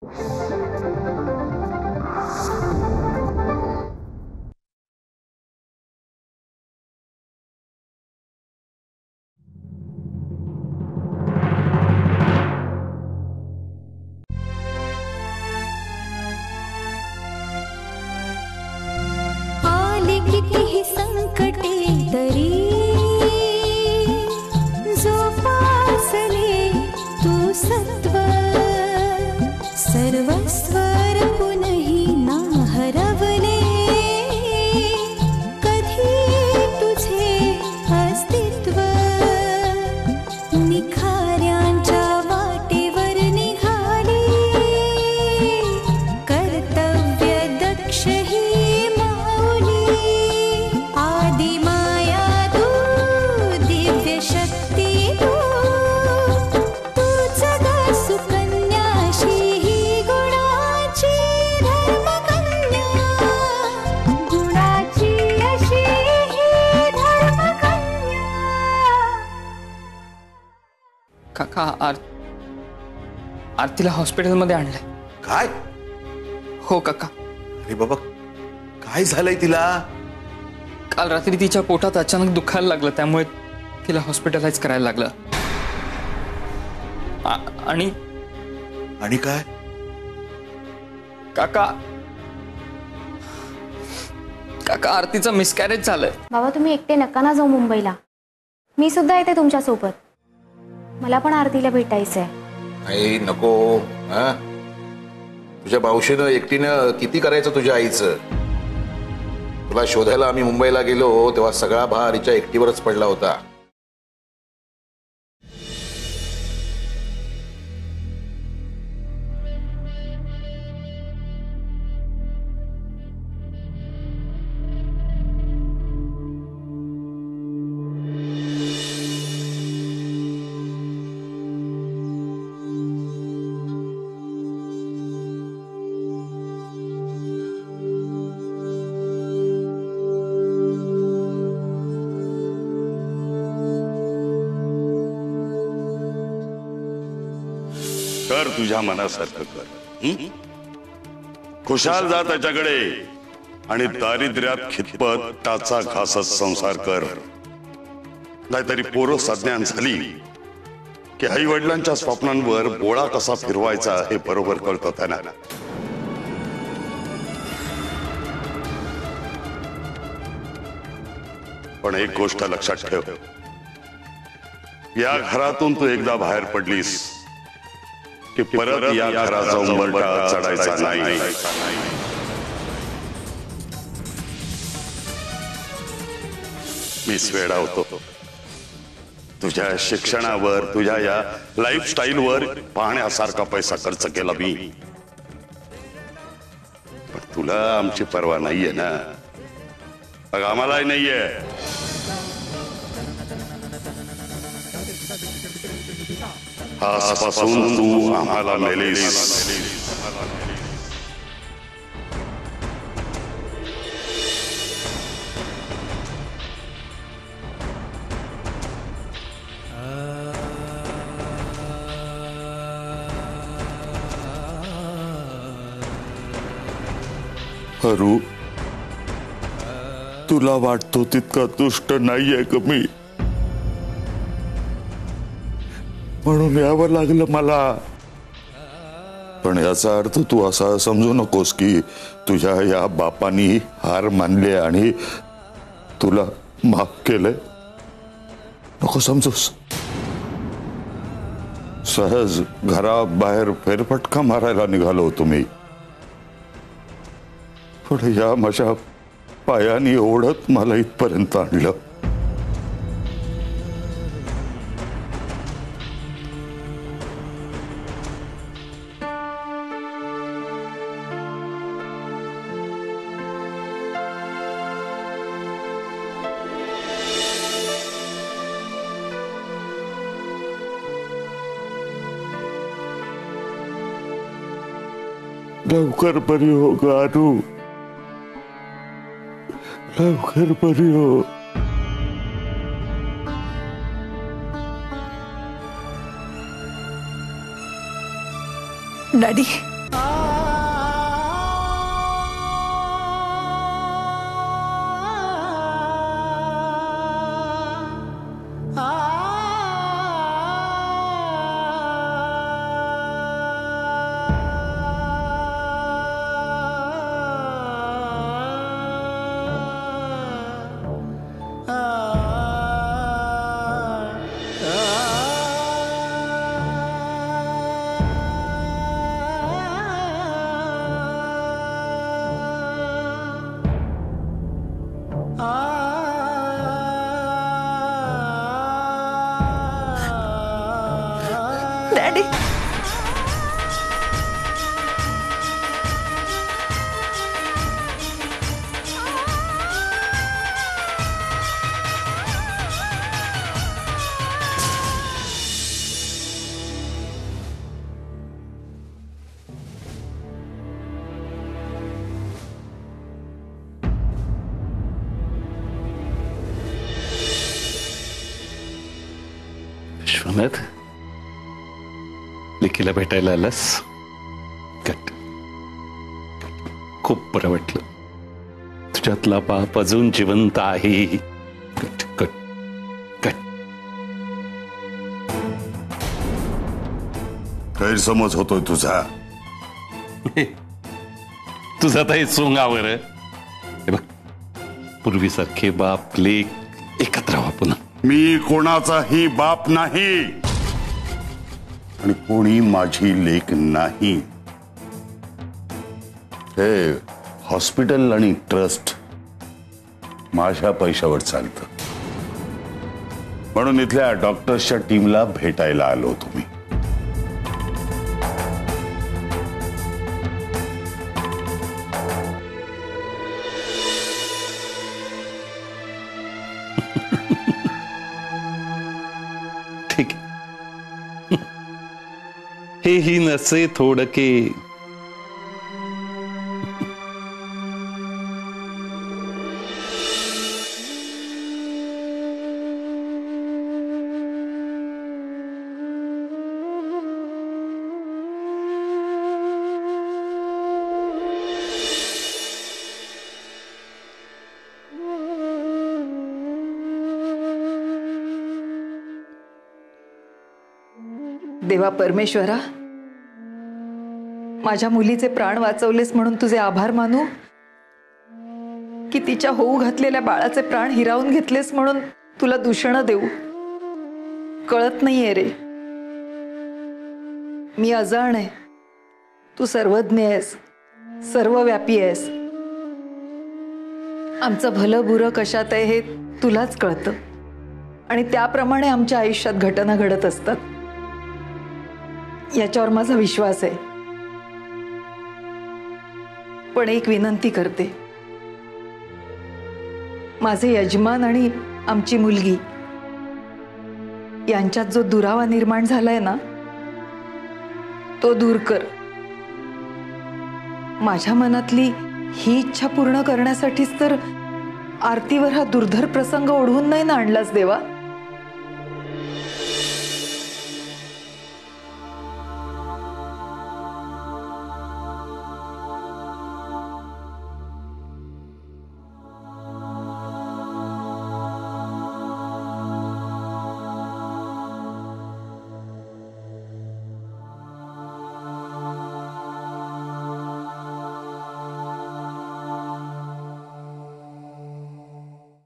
आले कितीही संकटे तरी जोपासले तू सत्व सर्वस्व पुनही ना हरवले कधी तुझे अस्तित्व निखाऱ्यांच्या वाटेवर निघाली कर्तव्य दक्ष ही माऊली आदि माया तू दिव्य शक्ती तू तूच ग सुकन्याशी ही गुणाची धर्मकन्या गुणाची अशी ही धर्मकन्या. काका आरतीला हॉस्पिटलमध्ये आणलंय. काय? हो काका. अरे बाबा, काय झालंय तिला? काल रात्री तिच्या पोटात अचानक दुखायला लागलं, त्यामुळे तिला हॉस्पिटलाइज करायला लागलं. आणि आणि काय? काका काका आरतीचं मिसकॅरेज झालंय. बाबा तुम्ही एकटे नका ना जाऊ मुंबईला, मी सुद्धा येते तुमच्या सोबत. मला पण आरतीला भेटायचंय. आई नको. हा, तुझ्या मावशीनं एकटीनं किती करायचं तुझ्या आईचं. तुला शोधायला आम्ही मुंबईला गेलो तेव्हा सगळा भार हिच्या एकटीवरच पडला होता. कर तुझ्या मनासारखं कर. खुशाल जा त्याच्याकडे आणि दारिद्र्यात खितपत टाचा घासत संसार कर. नाहीतरी पोरं सज्ञान झाली की आई वडिलांच्या स्वप्नांवर बोळा कसा फिरवायचा हे बरोबर कळतं त्यांना. पण एक गोष्ट लक्षात ठेव, या घरातून तू एकदा बाहेर पडलीस की परत या घराचा उंबरठा चढायचा नाही. मी स्वेडा होतो. तुझ्या शिक्षणावर, तुझ्या या लाईफस्टाईलवर पाहण्यासारखा पैसा खर्च केला मी. पण तुला आमची पर्वा नाहीये ना. मग आम्हालाही नाहीये. आजपासून तू आम्हाला मेलीस. हरू, तुला वाटतो तितका दुष्ट नाहीये ग मी, म्हणून यावं लागलं मला. पण याचा अर्थ तू असा समजू नकोस की तुझ्या या बापानी हार मानले आणि तुला माफ केलंय. नको समजूस. सहज घराबाहेर फेरफटका मारायला निघालो होतो मी, पण या माझ्या पायानी ओढत मला इथपर्यंत आणलं. लवकर बरी हो गारू, लवकर बरी हो. डॅडी डॅडी विश्वनाथ लेकीला भेटायला आलास कट खूप बरं वाटलं तुझ्यातला बाप अजून जिवंत आहे कट कट कट गैरसमज होतोय तुझा तुझा तर सोंगावर हे बघ पूर्वीसारखे बाप लेक एकत्र व्हा पुन्हा मी कोणाचाही बाप नाही आणि कोणी माझी लेक नाही हे हॉस्पिटल आणि ट्रस्ट माझ्या पैशावर चालतं म्हणून इथल्या डॉक्टर्सच्या टीमला भेटायला आलो तुम्ही ठीक हे ही नसे थोडके देवा परमेश्वरा माझ्या मुलीचे प्राण वाचवलेस म्हणून तुझे आभार मानू की तिच्या होऊ घातलेल्या बाळाचे प्राण हिरावून घेतलेस म्हणून तुला दूषण देऊ कळत नाहीये रे मी अजाण आहे तू सर्वज्ञ आहेस सर्वव्यापी आहेस आमचं भलं बुरं कशात आहे हे तुलाच कळतं आणि त्याप्रमाणे आमच्या आयुष्यात घटना घडत असतात याच्यावर माझा विश्वास आहे पण एक विनंती करते माझे यजमान आणि आमची मुलगी यांच्यात जो दुरावा निर्माण झालाय ना तो दूर कर माझ्या मनातली ही इच्छा पूर्ण करण्यासाठीच तर आरतीवर हा दुर्धर प्रसंग ओढवून नाही ना आणलास देवा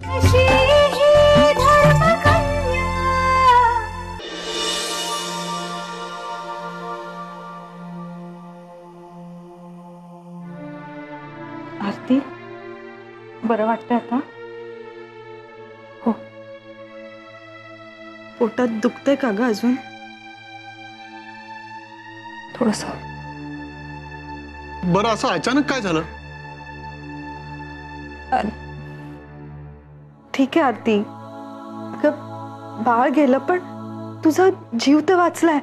अशी ही धर्मकन्या आरती बरं वाटतंय आता हो पोटात दुखतंय का ग अजून थोडस बरं असं अचानक काय झालं ठीक आहे आरती अगं बाळ गेलं पण तुझा जीव तर वाचलाय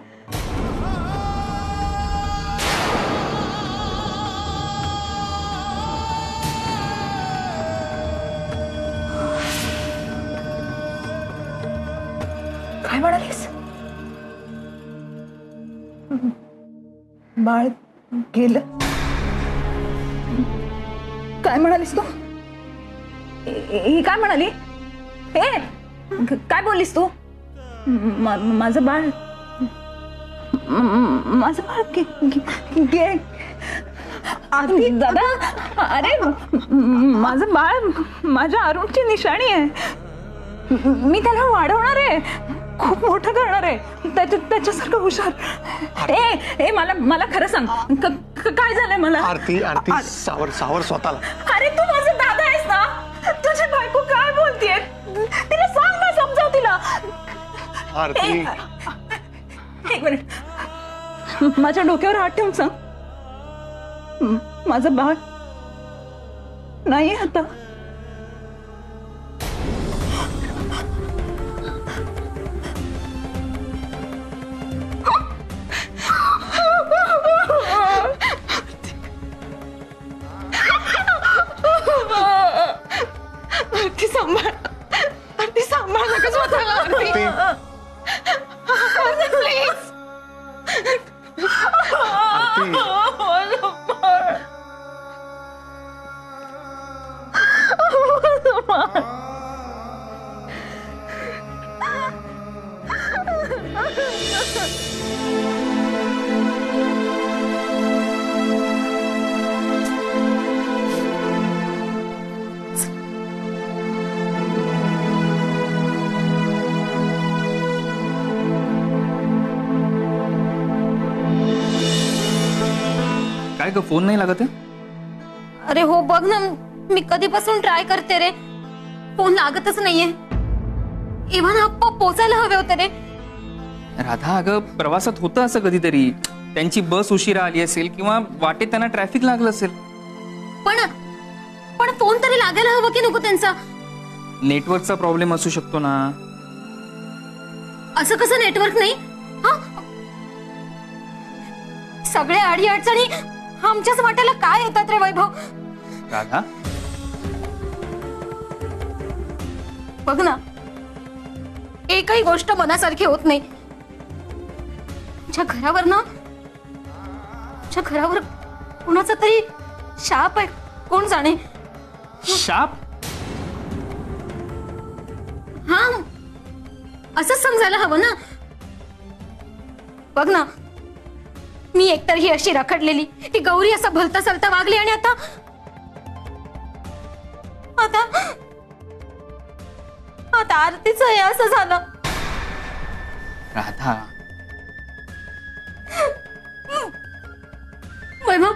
काय म्हणालीस बाळ गेलं. काय म्हणालीस तू? ही काय म्हणाली? हे काय बोललीस तू? माझं बाळ आरती दादा, अरे माझं बाळ माझ्या अरुणची निशाणी आहे. मी त्याला वाढवणार आहे, खूप मोठं करणार आहे, त्याच्यासारखं हुशार. ए मला खरं सांग, काय झालंय मला? आरती सावर स्वतःला. अरे तू माझा दादा आहेस ना? तुझी बायको काय बोलतेय? तिला सांग ना, समजाव तिला. आरती, एक मिनिट, माझ्या डोक्यावर हात ठेवून सांग, माझं बाळ नाही आता. आरती सांभाळ, आरती सांभाळ नका स्वतःला. आरती प्लीज. काय ग, फोन नाही लागत आहे? अरे हो बघ ना, मी कधीपासून ट्राय करते रे, फोन लागतच नाहीये. इव्हन आप्पा पोचायला हवे होते रे. राधा, अगं प्रवासात होतं असं कधीतरी, त्यांची बस उशिरा आली असेल किंवा वाटेत त्यांना ट्रॅफिक लागलं असेल. पण फोन तरी लागायला हवं की नको त्यांचा? नेटवर्कचा प्रॉब्लेम असू शकतो ना. असं कसं नेटवर्क नाही? सगळे अडी अडचणी आमच्याच वाट्याला काय येतात रे वैभव? राधा, बघ ना, एकही गोष्ट मनासारखी होत नाही. तुझ्या घरावर कुणाचा तरी शाप आहे, कोण जाणे. शाप? हा, असंच समजायला हवं ना. बघ ना, मी एकतर ही अशी रखडलेली, ती गौरी असं भलता सलता वागली, आणि आता आरतीचं हे असं झालं. राधा, वैभव,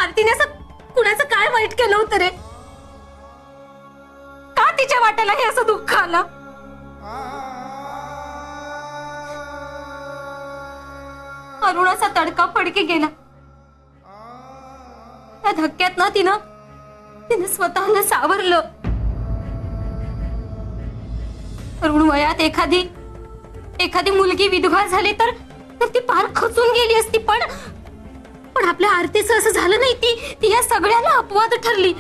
आरतीने असं कुणाचं काय वाईट केलं होतं रे? का तिच्या वाट्याला हे असं दुःख आलं? अरुणाचा तडका फडके गेला. त्या धक्क्यात ना तिनं स्वतःला सावरलं. अरुण वयात एखादी मुलगी विधवा झाली तर ती फार खचून गेली असती, पण आपल्या आरतीचं असं झालं नाही. ती या सगळ्याला अपवाद ठरली.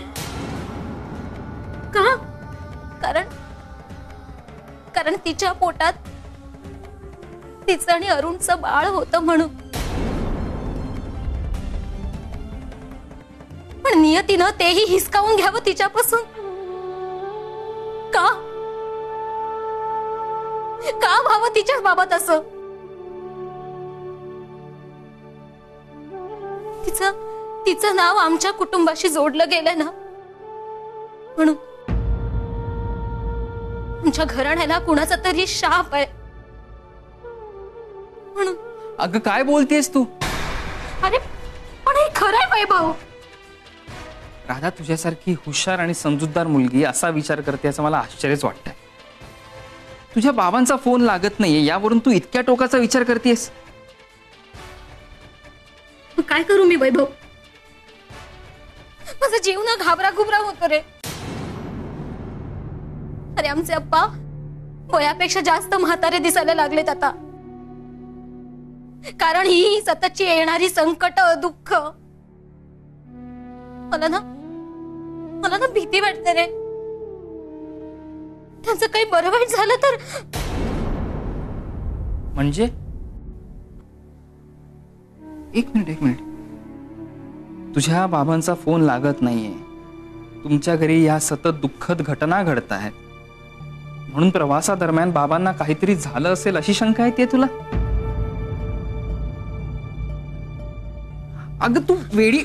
का? कारण तिच्या पोटात तिचं आणि अरुणचं बाळ होतं म्हणून. पण नियतीनं तेही हिसकावून घ्यावं तिच्यापासून. का व्हावं तिच्या बाबत असं? तिचं नाव आमच्या कुटुंबाशी जोडलं गेलं ना, म्हणून आमच्या घराण्याला कुणाचा तरी शाप आहे म्हणून. अगं काय बोलतेस तू? अरे पण हे खरं आहे वैभव. राधा, तुझ्यासारखी हुशार आणि समजूतदार मुलगी असा विचार करते असं मला आश्चर्यच वाटतंय. तुझ्या बाबांचा फोन लागत नाहीये यावरून तू इतक्या टोकाचा विचार करतेस? काय करू मी वैभव? माझा जीव ना घाबरा होतो रे. अरे आमचे अप्पा वयापेक्षा जास्त म्हातारे दिसायला लागलेत आता. कारण ही सततची येणारी संकट, दुःख, मला ना भीती वाटते रे. त्यांचं काही बरं वाईट झालं तर? म्हणजे एक मिनिट. तुझ्या बाबांचा फोन लागत नाहीये. तुमच्या घरी या सतत दुःखद घटना घडत आहेत म्हणून प्रवासादरम्यान बाबांना काहीतरी झालं असेल अशी शंका येते तुला? अगं तू वेडी.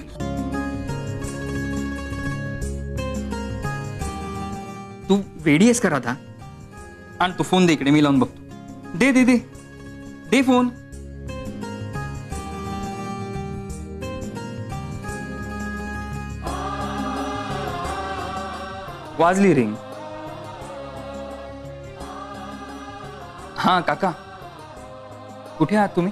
तू वेडी आहेस का राधा? आण तो फोन दे इकडे, मी लावून बघतो. दे दे दे दे फोन. वाजली रिंग. हा काका, कुठे आहात तुम्ही?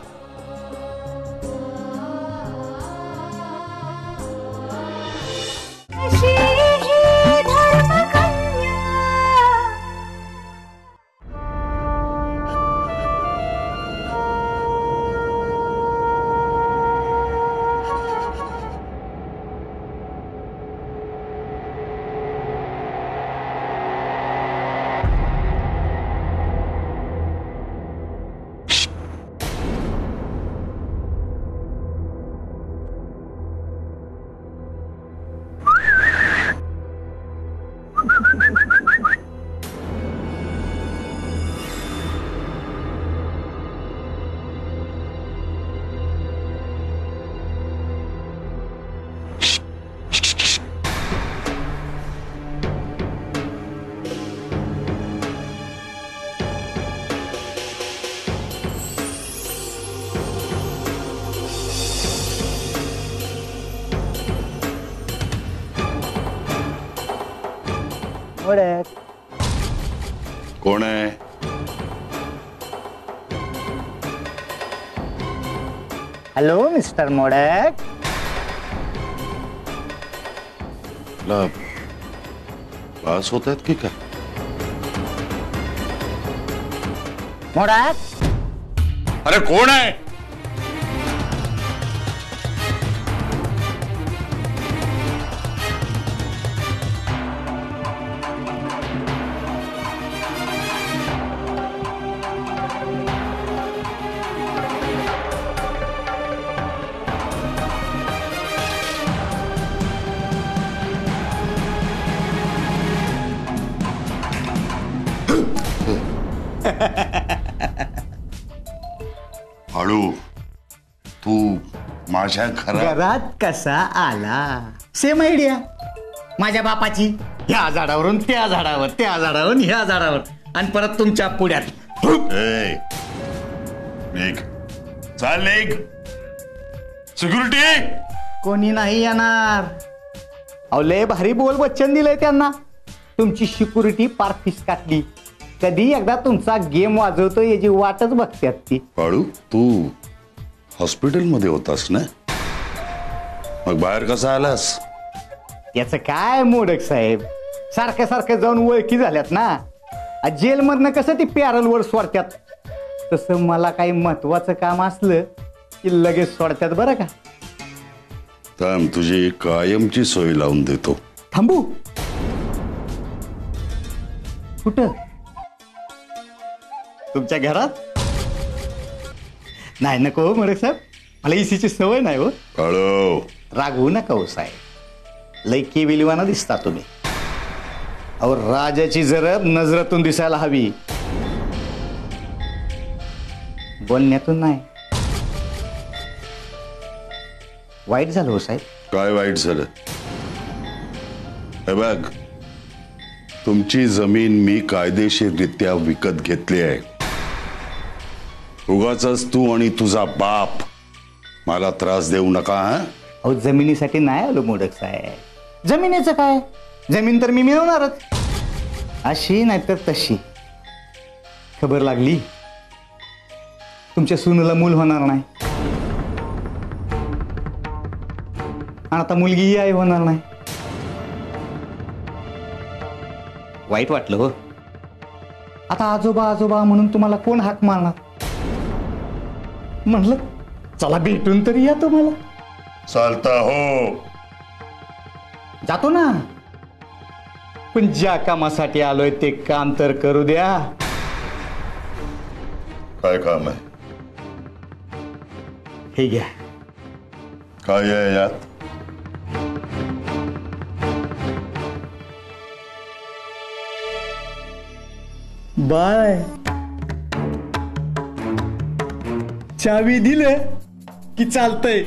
कोण आहे? Hello mister modak. पास होत आहेत की काय? मोडक, अरे कोण आहे? हळू. तू माझ्या घरात कसा आला? सेम आयडिया माझ्या बापाची. ह्या झाडावरून त्या झाडावर, त्या झाडावरून ह्या झाडावर, आणि परत तुमच्या पुढ्यात. निघ, चाल निघ. सिक्युरिटी कोणी नाही येणार. अहो लय भारी बोल वचन दिलंय त्यांना. तुमची सिक्युरिटी पार फिसकाटली. कधी एकदा तुमचा गेम वाजवतो याची वाटच बघतात ती. बाळू, तू हॉस्पिटलमध्ये होतास ना? मग बाहेर कसा आलास? याचं काय मोडक साहेब, सारखं सारखं जाऊन ओळखी झाल्यात ना. जेलमधनं कसं ती पॅरलवर सोडत्यात, तसं मला काही महत्वाचं काम असलं की लगेच सोडत्यात बरं का. थांब, तुझी कायमची सोय लावून देतो. थांबू? कुठं? तुमच्या घरात? नाही नको मोडक साहेब, मला इसीची सवय नाही हो. हळू. रागवू नका हो साहेब, लय केविलवाना दिसता तुम्ही. अहो राजाची जरब नजरातून दिसायला हवी, बोलण्यातून नाही. वाईट झालं हो साहेब. काय वाईट झालं? हे बघ, तुमची जमीन मी कायदेशीररित्या विकत घेतली आहे. उगाचच तू आणि तुझा बाप मला त्रास देऊ नका. अहो जमिनीसाठी नाही आलो मोडक साहेब. जमिनीचं काय, जमीन तर मी मिळवणारच, अशी नाहीतर तशी. खबर लागली तुमच्या सुनेला मूल होणार नाही, आणि आता मुलगीही आई होणार नाही. वाईट वाटलं हो. आता आजोबा आजोबा म्हणून तुम्हाला कोण हाक मारणार? म्हणलं चला भेटून तरी या तुम्हाला. चालता हो, जातो ना, पण ज्या कामासाठी आलोय ते काम तर करू द्या. काय काम आहे? हे घ्या, काय आहे यात? बाय चावी दिले की चालतंय.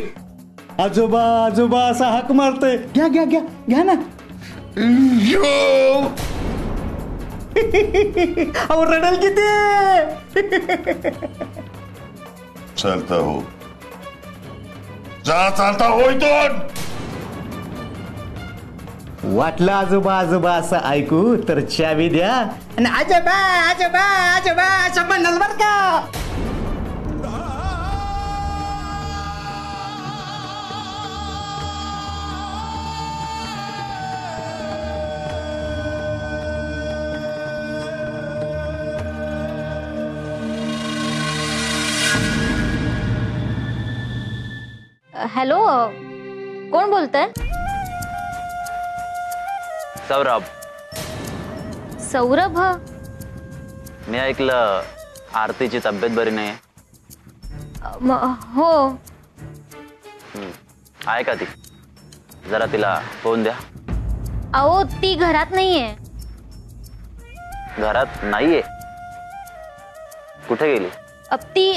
आजोबा आजोबा असा हाक मारतय. घ्या घ्या घ्या घ्या ना. अहो रडेल किती. चालता हो, जा चालता हो इथून. वाटलं आजोबा आजोबा असं ऐकू तर चावी द्या आणि आजोबा आजोबा आजोबा असं म्हणाल बर का. हॅलो, कोण बोलतंय? सौरभ. सौरभ? मी ऐकलं आरतीची तब्येत बरी नाही. हो. आहे का ती? जरा तिला फोन द्या. अहो ती घरात नाहीये. घरात नाहीये? कुठे गेली? ती